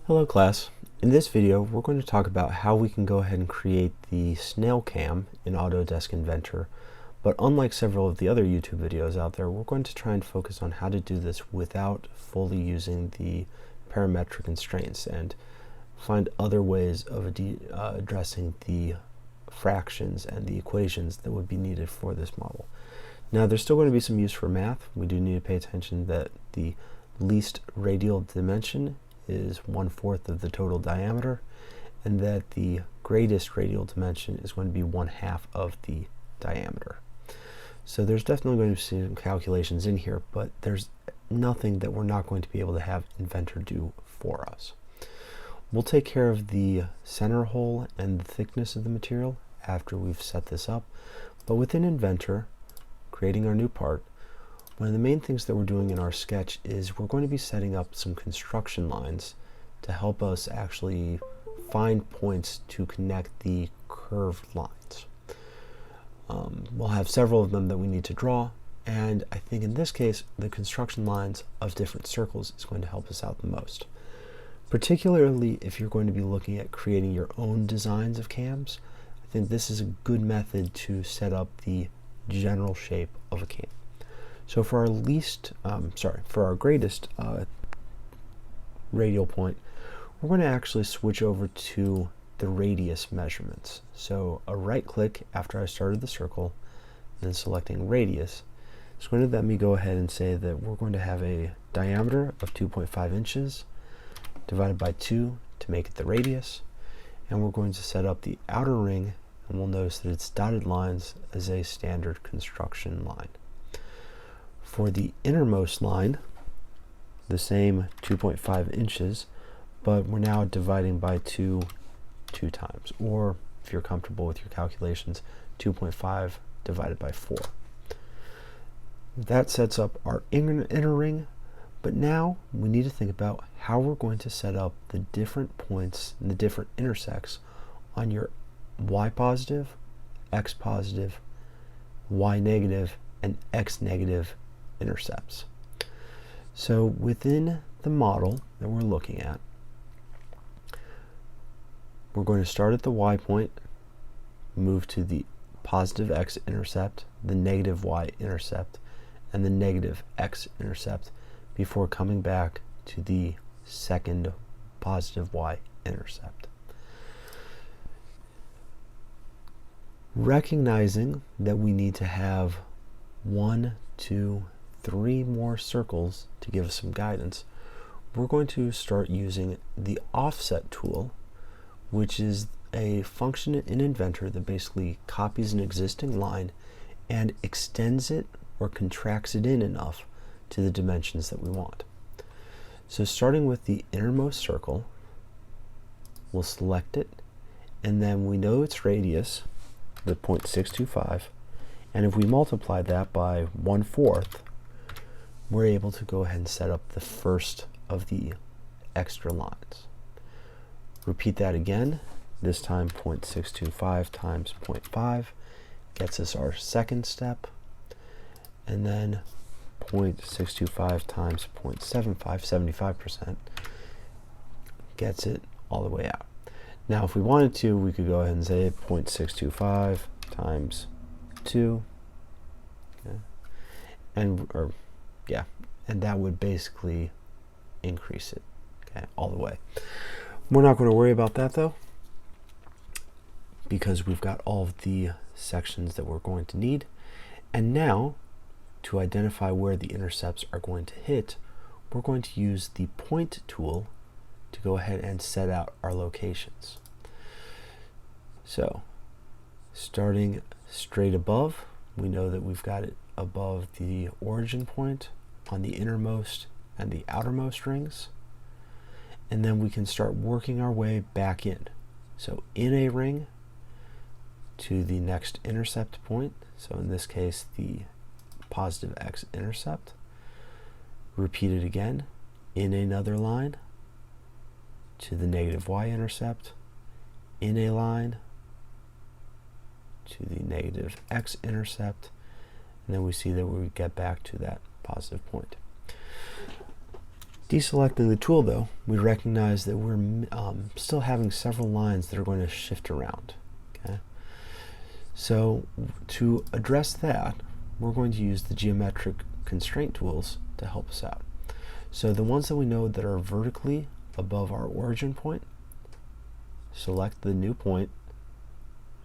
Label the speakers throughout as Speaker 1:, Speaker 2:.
Speaker 1: Hello class. In this video we're going to talk about how we can go ahead and create the Snail cam in Autodesk Inventor, but unlike several of the other YouTube videos out there, we're going to try and focus on how to do this without fully using the parametric constraints and find other ways of addressing the fractions and the equations that would be needed for this model. Now there's still going to be some use for math. We do need to pay attention that the least radial dimension is 1/4 of the total diameter, and that the greatest radial dimension is going to be 1/2 of the diameter. So there's definitely going to be some calculations in here, but there's nothing that we're not going to be able to have Inventor do for us. We'll take care of the center hole and the thickness of the material after we've set this up, but within Inventor, creating our new part, one of the main things that we're doing in our sketch is we're going to be setting up some construction lines to help us actually find points to connect the curved lines. We'll have several of them that we need to draw, and I think in this case the construction lines of different circles is going to help us out the most. Particularly if you're going to be looking at creating your own designs of cams, I think this is a good method to set up the general shape of a cam. So for our greatest radial point, we're going to actually switch over to the radius measurements. So a right click after I started the circle, then selecting radius, is going to let me go ahead and say that we're going to have a diameter of 2.5 inches divided by 2 to make it the radius, and we're going to set up the outer ring, and we'll notice that it's dotted lines as a standard construction line. For the innermost line, the same 2.5 inches, but we're now dividing by 2 times, or if you're comfortable with your calculations, 2.5 divided by 4. That sets up our inner ring, but now we need to think about how we're going to set up the different points and the different intersects on your y positive, x positive, y negative, and x negative intercepts. So within the model that we're looking at, we're going to start at the y point, move to the positive x intercept, the negative y intercept, and the negative x intercept before coming back to the second positive y intercept. Recognizing that we need to have 1, 2, 3 more circles to give us some guidance, we're going to start using the offset tool, which is a function in Inventor that basically copies an existing line and extends it or contracts it in enough to the dimensions that we want. So starting with the innermost circle, we'll select it, and then we know its radius with 0.625, and if we multiply that by 1/4, we're able to go ahead and set up the first of the extra lines. Repeat that again, this time 0.625 times 0.5 gets us our second step, and then 0.625 times 0.75, 75%, gets it all the way out. Now if we wanted to, we could go ahead and say 0.625 times 2, okay, and that would basically increase it, okay, all the way. We're not going to worry about that though, because we've got all of the sections that we're going to need. And now, to identify where the intercepts are going to hit, we're going to use the point tool to go ahead and set out our locations. So, starting straight above, we know that we've got it above the origin point on the innermost and the outermost rings, and then we can start working our way back in. So in a ring to the next intercept point, so in this case the positive x intercept, repeat it again in another line to the negative y intercept, in a line to the negative x intercept, and then we see that we get back to that positive point. Deselecting the tool, though, we recognize that we're still having several lines that are going to shift around. Okay? So to address that, we're going to use the geometric constraint tools to help us out. So the ones that we know that are vertically above our origin point, select the new point,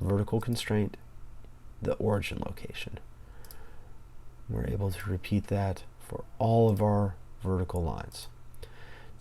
Speaker 1: vertical constraint, the origin location. We're able to repeat that for all of our vertical lines.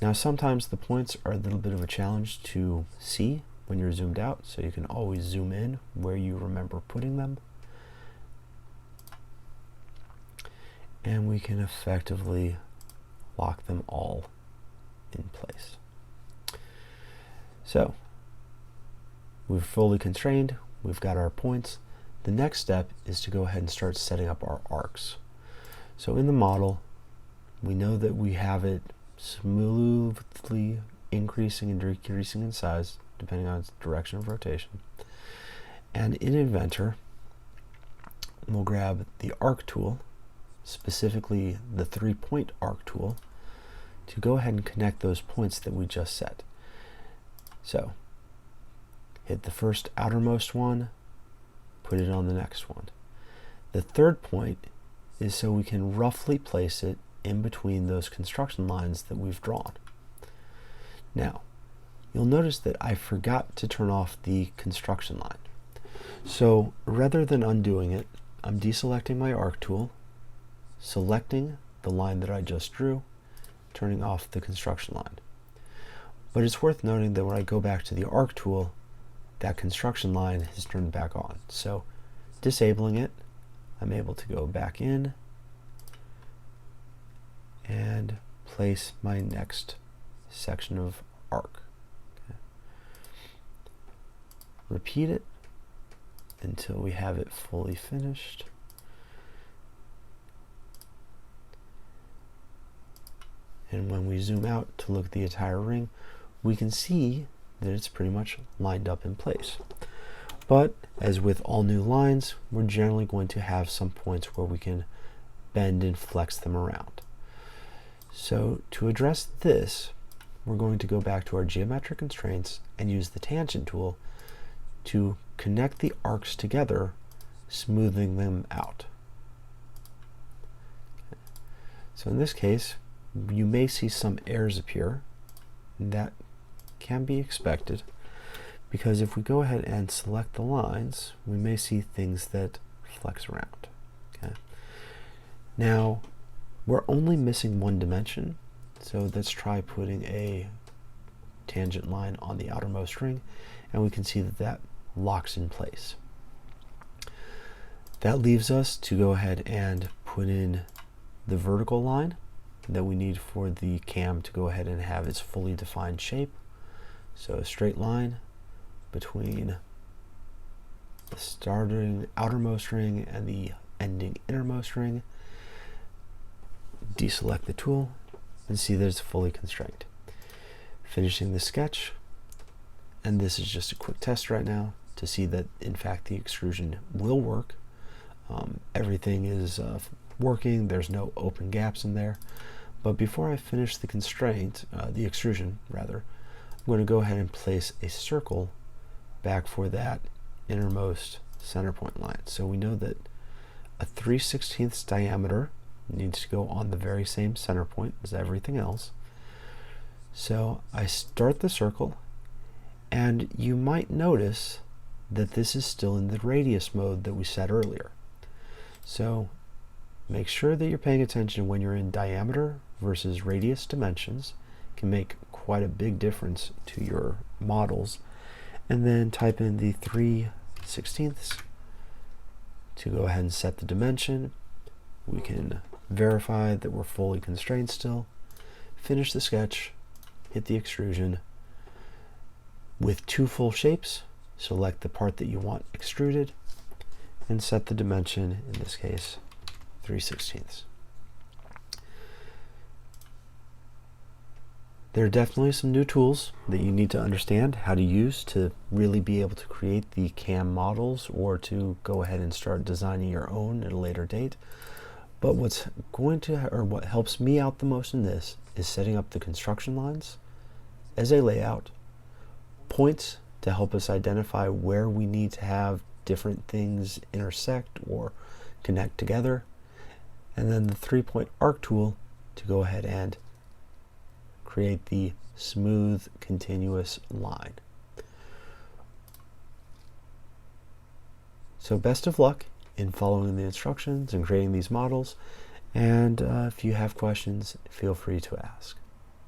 Speaker 1: Now sometimes the points are a little bit of a challenge to see when you're zoomed out, so you can always zoom in where you remember putting them. And we can effectively lock them all in place. So we're fully constrained, we've got our points. The next step is to go ahead and start setting up our arcs. So in the model, we know that we have it smoothly increasing and decreasing in size depending on its direction of rotation. And in Inventor, we'll grab the arc tool, specifically the 3-point arc tool, to go ahead and connect those points that we just set. So hit the first outermost one, put it on the next one. The third point is so we can roughly place it in between those construction lines that we've drawn. Now, you'll notice that I forgot to turn off the construction line. So rather than undoing it, I'm deselecting my arc tool, selecting the line that I just drew, turning off the construction line. But it's worth noting that when I go back to the arc tool, that construction line is turned back on. So disabling it, I'm able to go back in and place my next section of arc. Okay. Repeat it until we have it fully finished. And when we zoom out to look at the entire ring, we can see that it's pretty much lined up in place. But as with all new lines, we're generally going to have some points where we can bend and flex them around. So to address this, we're going to go back to our geometric constraints and use the tangent tool to connect the arcs together, smoothing them out. Okay. So in this case, you may see some errors appear. That can be expected, because if we go ahead and select the lines, we may see things that flex around. Okay. Now, we're only missing one dimension, so let's try putting a tangent line on the outermost ring, and we can see that that locks in place. That leaves us to go ahead and put in the vertical line that we need for the cam to go ahead and have its fully defined shape. So a straight line between the starting outermost ring and the ending innermost ring. Deselect the tool and see that it's fully constrained. Finishing the sketch, and this is just a quick test right now to see that in fact the extrusion will work. Everything is working, there's no open gaps in there. But before I finish the constraint, the extrusion rather, I'm going to go ahead and place a circle back for that innermost center point line. So we know that a 3/16 diameter needs to go on the very same center point as everything else. So I start the circle, and you might notice that this is still in the radius mode that we set earlier. So make sure that you're paying attention when you're in diameter versus radius dimensions. It can make quite a big difference to your models. And then type in the 3/16 to go ahead and set the dimension. We can verify that we're fully constrained still. Finish the sketch, hit the extrusion. With two full shapes, select the part that you want extruded and set the dimension, in this case 3/16. There are definitely some new tools that you need to understand how to use to really be able to create the CAM models or to go ahead and start designing your own at a later date. But what helps me out the most in this is setting up the construction lines as a layout, points to help us identify where we need to have different things intersect or connect together, and then the 3-point arc tool to go ahead and create the smooth continuous line. So best of luck in following the instructions and creating these models, and if you have questions, feel free to ask.